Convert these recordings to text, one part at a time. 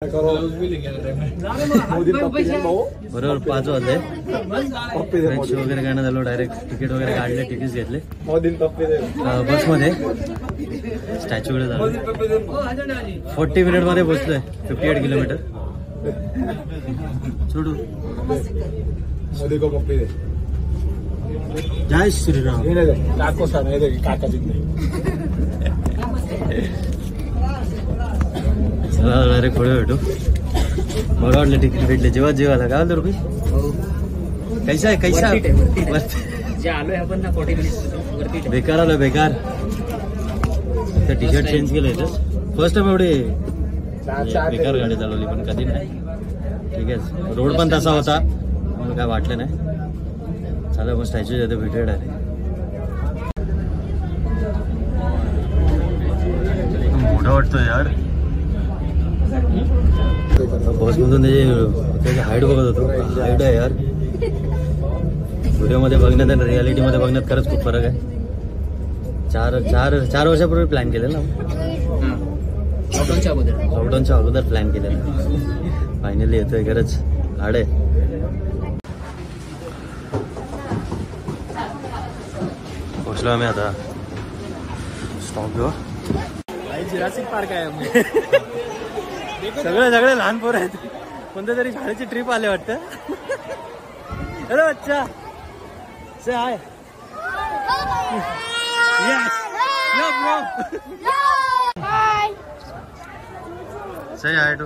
बरोबर 5 वाजले. फ्रेश वगैरे करण्यात आलो. डायरेक्ट तिकीट वगैरे काढले, तिकीट घेतले बसमध्ये. स्टॅच्यूकडे झालो. 40 मिनिट मध्ये पोहोचलोय. 58 किलोमीटर. सोडू जय श्रीराम. डायरेक्ट पुढे भेटू. मला वाटलं तिकीट भेटले. जेव्हा जेवायला काय होतं रुपये. कैसा आहे कैसा आपण ना 40 मिनिट बेकार आलो बेकार. टी शर्ट चेंज केलं इथं. फर्स्ट टाइम एवढी बेकार गाडी चालवली पण कधी नाही. ठीक आहे. रोड पण तसा होता मला काय वाटलं नाही. चालेल मग स्टॅच्यू येते भेटूया डायरेक्ट. मोठा वाटतोय यार. बसमधून त्याची हाईट बघत होतो. हाईट आहे यार. व्हिडिओमध्ये बघण्यात आणि रियालिटीमध्ये बघण्यात खरंच खूप फरक आहे. 4 वर्षापूर्वी प्लॅन केलेला. लॉकडाऊनच्या अगोदर प्लॅन केलेला. फायनली येतोय. खरंच हाड आहे. पोचलो आम्ही आता. स्टॉप घेऊ. जुरासिक पार्क आहे. सगळे लहान पोरं आहेत. कोणत्या तरी शाळेची ट्रिप आले वाटतं. अरे अच्छा से हाय. यस यो ब्रो. से हाय टू.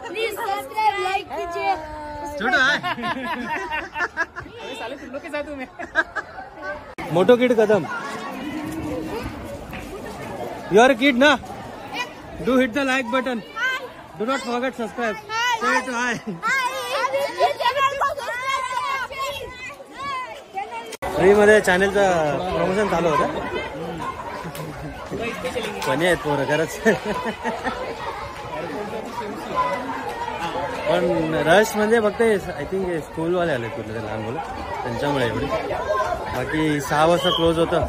प्लीज सब्सक्राइब लाइक कीजिए. छोटू हाय. साले तुम लोग के साथ हूं मैं. मोटो किड कदम. You are a kid, na? Do hit the like button. Do not forget subscribe. Say it hi. Free मध्ये चॅनलचं प्रमोशन चालू होतं. फनी आहेत पोरं खरंच. पण रश म्हणजे फक्त आय थिंक स्कूलवाले आले कुठले ते लहान मुलं त्यांच्यामुळे एवढे. बाकी 6 वाजता क्लोज होतं.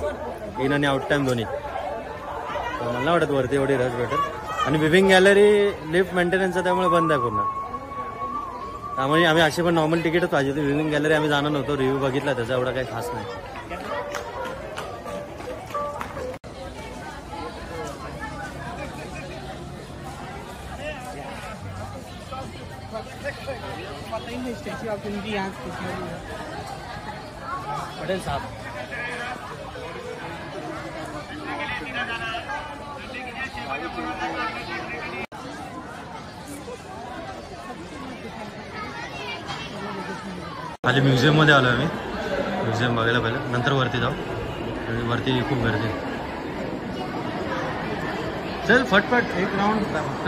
इन आणि आउट टाइम दोन्ही. मला वाटत वरती एवढी रश भेटेल. आणि विविंग गॅलरी लिफ्ट मेंटेनन्सचा त्यामुळे बंद आहे पूर्ण. त्यामुळे आम्ही असे पण नॉर्मल तिकीटच पाहिजे होती. विविंग गॅलरी आम्ही जाणार नव्हतो. रिव्ह्यू बघितला त्याचा एवढा काही खास नाही. पटेल साहब खाली म्युझियम मध्ये आलो आम्ही. म्युझियम बघायला पहिलं नंतर वरती जाऊ. वरती खूप गर्दी. चल फटफट एक राऊंड फक्त.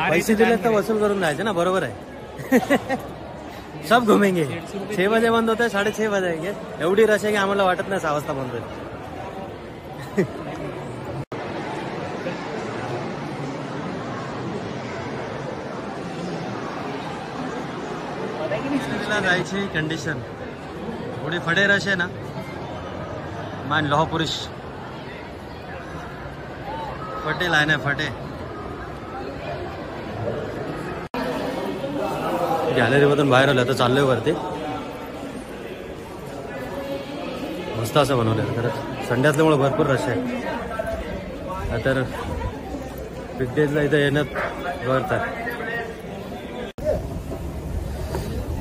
पैसे दिले तर वसूल करून जायचे ना. बरोबर आहे. सब घुमेंगे. 6 बजे बंद होत आहे. 6:30 वाजेंगे. एवढी रश आहे की आम्हाला वाटत नाही 6 वाजता बंद होईल. जायची कंडिशन थोडी फडे रश आहे ना. मान लोह पुरुष फटे लाईन आहे. फटे गॅलरीमधून बाहेर आलं. आता चाललोय वरती. मस्त असं बनवलं खरंच. संडे असल्यामुळे भरपूर रश आहे. तर वीकडेजला इथं येणं वर्थ आहे.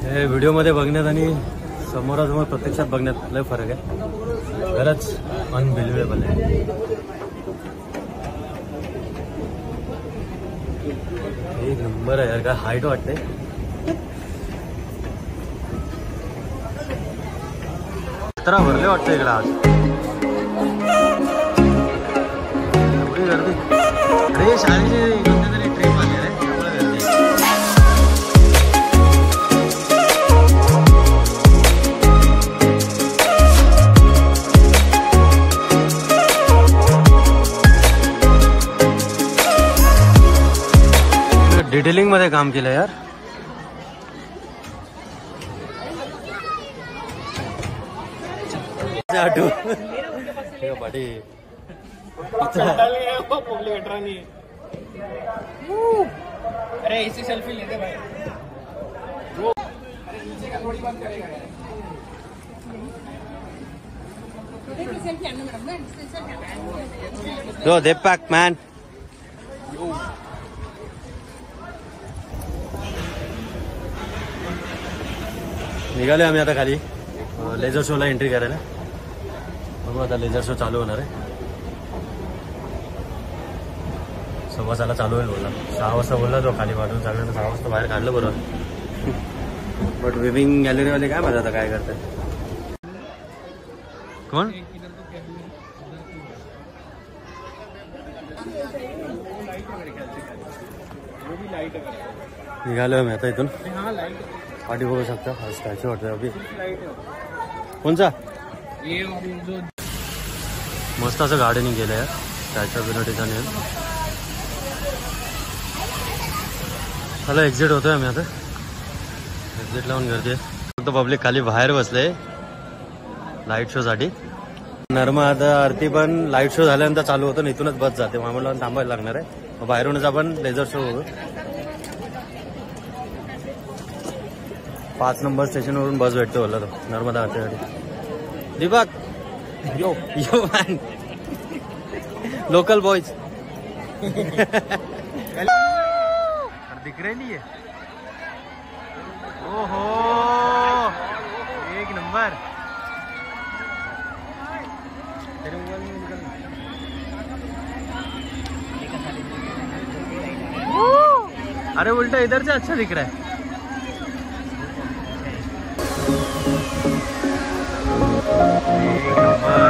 हे व्हिडिओमध्ये बघण्यात आणि समोरासमोर प्रत्यक्षात बघण्यात लय फरक आहे. खरंच अनबिलिव्हेबल आहे. एक नंबर आहे यार. काय हाईट वाटते. जत्रा भरले वाटतं इकडे आज. एवढी गर्दी. अरे शाळेची कोणत्या तरी ट्रिप आली आहे त्यामुळे गर्दी. डिटेलिंग मध्ये काम केलं यार. से आठो पाठी अरे इसी सेल्फी लेते भाई। Yo, they pack man. निघाले आम्ही आता खाली लेझर शोला एंट्री करायला. बघू आता लेझर शो चालू होणार आहे. 6:15 चालू होईल बोलला. 6 वाजता बोलला तो खाली वाटून सगळ्यांना 6 वाजता बाहेर काढलं बरोबर. बट विविंग गॅलरीवाले काय माहिती आता काय करतात. कोण निघालोय मी आता इथून. पाठी बघू शकता स्टॅच्यू वाटतं अभि. कोणचा मस्त असं गार्डनिंग केलं आहे स्टॅच्यू ऑफ युनिटीचा नेम. चला एक्झिट होतोय आम्ही आता. एक्झिट लावून गर्दी आहे. फक्त पब्लिक खाली बाहेर बसले लाईट शो साठी. नर्मदा आरती पण लाईट शो झाल्यानंतर चालू होतो. इथूनच बस जाते. आम्हाला थांबायला लागणार आहे. बाहेरूनच आपण लेझर शो बघू. 5 नंबर स्टेशन वरून बस भेटतो बोलला तो नर्मदा आरतीसाठी. दीपक यो यो मॅन लोकल बॉयज दिख रहे नहीं है. ओहो एक नंबर. अरे उल्टा इधर से अच्छा दिख रहा है. एक नंबर.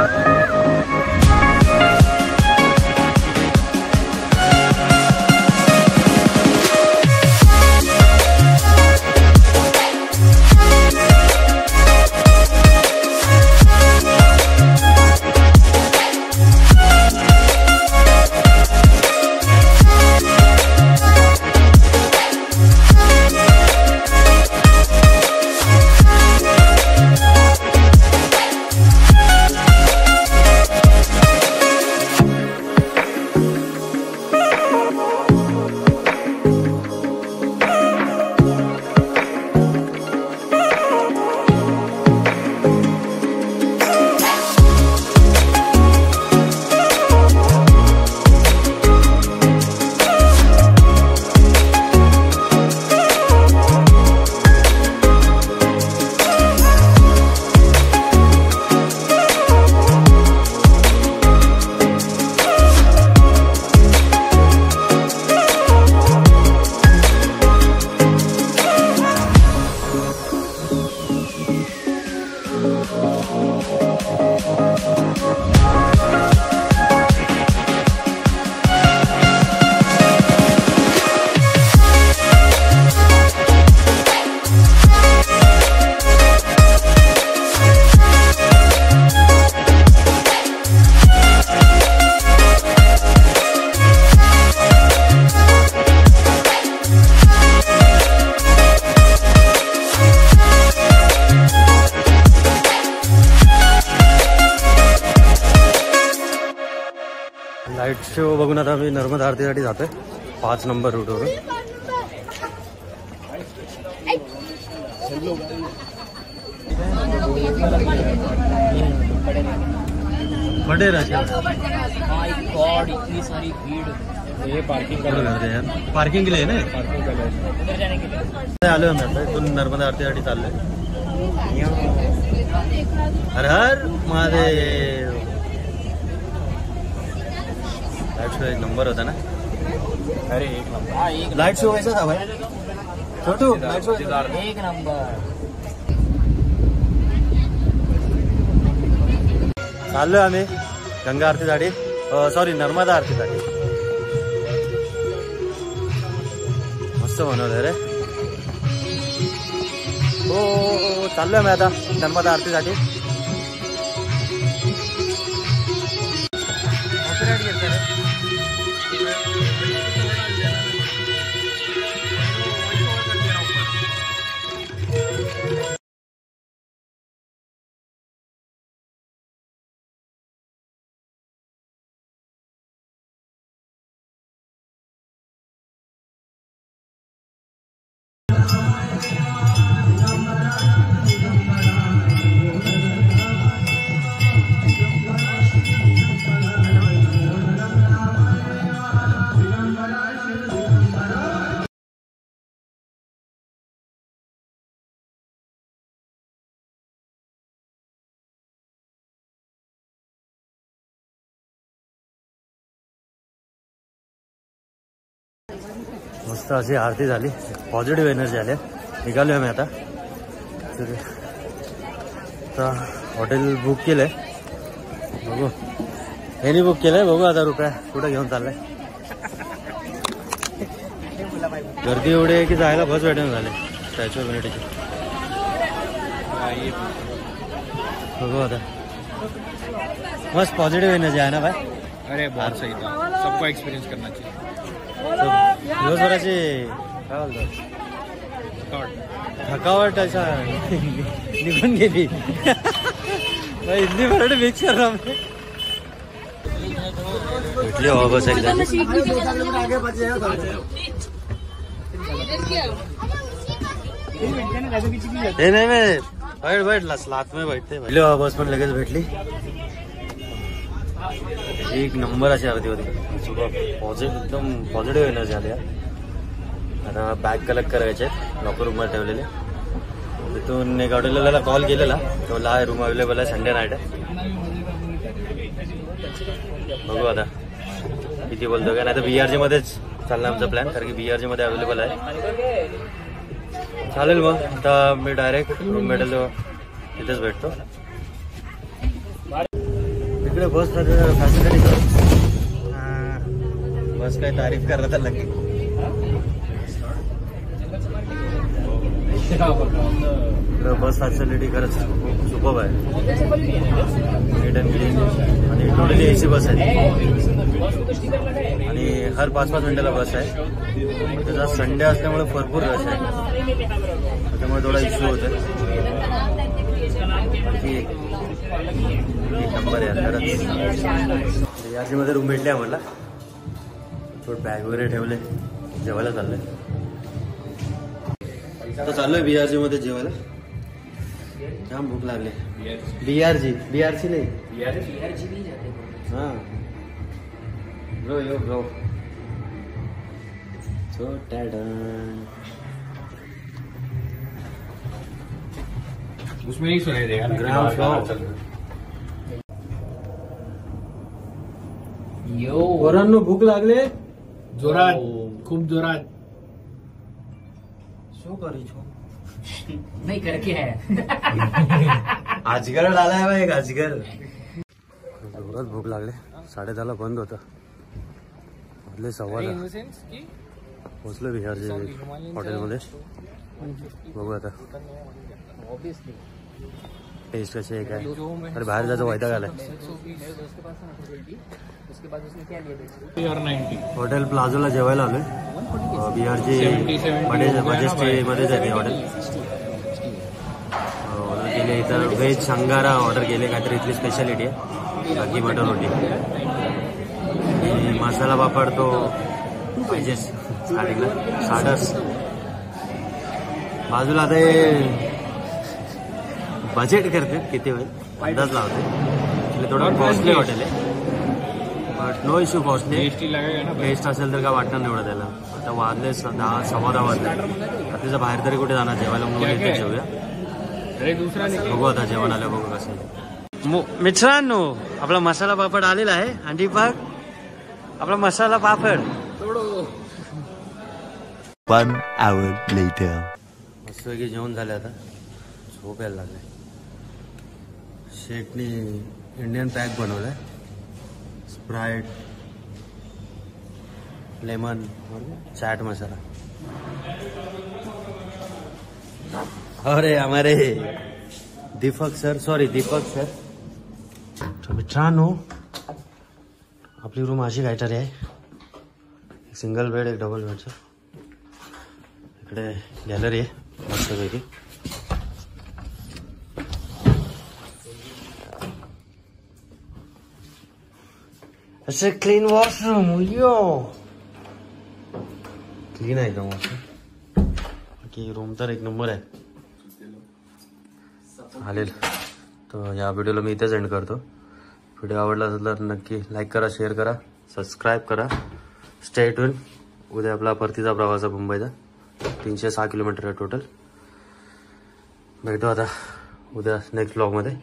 लाईट शो बघून आता आम्ही नर्मदा आरतीसाठी जातोय 5 नंबर रूटवरून. बड़े रश माय गॉड इतनी सारी भीड़. ये पार्किंग करते यार. पार्किंग के लिए ना उधर जाने के लिए आलोय आम्ही आता. इथून नर्मदा आरतीसाठी चाललोय. हर हर महादेव. लाइट शो एक नंबर होता ना. अरे एक नंबर. लाइट शो कैसा था भाई छोटू. लाइट शो एक नंबर. चाललोय आम्ही गंगा आरतीसाठी. सॉरी नर्मदा आरतीसाठी. मस्त बनवलंय रे. हो चाललोय मी आता नर्मदा आरतीसाठी. मस्त अशी आरती झाली, पॉझिटिव्ह एनर्जी आली. निघालो आहे मी आता. हॉटेल बुक केलंय, बघू. यांनी बुक केलंय, बघू आता रुपया कुठं घेऊन चाललाय. गर्दी एवढी आहे की जायला बस भेटून झाले स्टॅच्यू ऑफ युनिटीची. बघू आता. मस्त पॉझिटिव्ह एनर्जी आहे ना भाई. अरे बहुत सही था, सबको एक्सपीरियंस करना चाहिए. दिवसभराची काय बोलतो थकावट अशा निघून गेली. हिंदी मराठी मिक्स करणार भेटली हवा बस एकदा. हे नाही बैठ बैठला लात में बैठते. भेटली हवा बस पण लगेच भेटली. एक नंबर अशी आरती होती. एकदम पॉझिटिव्ह एनर्जी आली. आता बॅग कलेक्ट करायचे लॉकर रूमवर ठेवलेले. तिथून एक हॉटेलला कॉल केलेला, तो ला रूम अवेलेबल आहे, संडे नाईट आहे. बघू आता किती बोलतो का. नाही तर BRG मध्येच चालणार आमचा प्लॅन, कारण की BRG मध्ये अवेलेबल आहे. चालेल मग आता मी डायरेक्ट रूम भेटेल तिथेच भेटतो. इकडे बस फॅसिलिटी बस काय तारीफ करत लगे. बस फॅसिलिटी खरंच सुपर्ब आहे. नीट अँड क्लीन आणि टोटली AC बस आहे. आणि हर 5-5 मिनिटाला बस आहे. त्याचा संडे असल्यामुळे भरपूर रश आहे, त्याच्यामुळे थोडा इश्यू होतो. एक नंबर आहे खरंच. BRG मध्ये रूम भेटली आम्हाला. थोडं बॅग वगैरे ठेवले, जेवायला चाललंय. आता चाललोय BRG मध्ये जेवायला. जाम भूक लागले. BRG नाही हा ब्रो यो ब्रो. उसमें नहीं सुनाई देगा ना. Ground floor. पोरांनो भूक लागले जोरात, खूप जोरात. शो करी छो नहीं करके है. अजगर आलाय बा एक अजगर. जोरात भूक लागले. 10:30 बंद होतं. मधले 10:15 पोचलो BRG हॉटेलमध्ये. बघू आता टेस्ट कशी आहे काय. अरे बाहेर जायचं वैताग आलाय. हॉटेल प्लाझोला जेवायला आलोय. BRG मध्येच आहे हॉटेल. ऑर्डर केले इथं व्हेज अंगारा ऑर्डर केले, काहीतरी इथली स्पेशालिटी आहे. बाकी मटन रोटी आणि मसाला पापड तो पाहिजेच स्टार्टिंगला. स्टार्टर्स बाजूला. आता हे बजेट करते किती होईल अंदाज लावते. थोडं कॉस्टली हॉटेल आहे, but no issue. Costly taste असेल तर काय वाटणार नाही एवढं त्याला. आता वाजले 10-10 वाजले. रात्रीचं बाहेर तरी कुठे जाणार जेवायला म्हणून इथे जेवूया. बघू आता जेवण आलं बघू कसं. मित्रांनो आपला मसाला पापड आलेला आहे. आणि बघ आपला मसाला पापड. 1 hour later. मस्तपैकी जेवण झाले. आता झोप यायला लागले. शेटनी इंडियन पॅक बनवलाय. Sprite, lemon, chaat masala. अरे हमारे दीपक सर. मित्रांनो आपली रूम अशी काहीतरी आहे. एक सिंगल बेड, एक डबल बेडचं. इकडे गॅलरी आहे मस्तपैकी. असं क्लीन वॉशरूम. यो क्लीन आहे एकदम वॉशरूम. बाकी रूम तर एक नंबर आहे. चालेल तर या व्हिडिओला मी इथेच एंड करतो. व्हिडिओ आवडला असेल तर नक्की लाईक करा, शेअर करा, सबस्क्राईब करा. Stay tune. उद्या आपला परतीचा प्रवास आहे मुंबईचा. 306 किलोमीटर आहे टोटल. भेटू आता उद्या नेक्स्ट ब्लॉगमध्ये.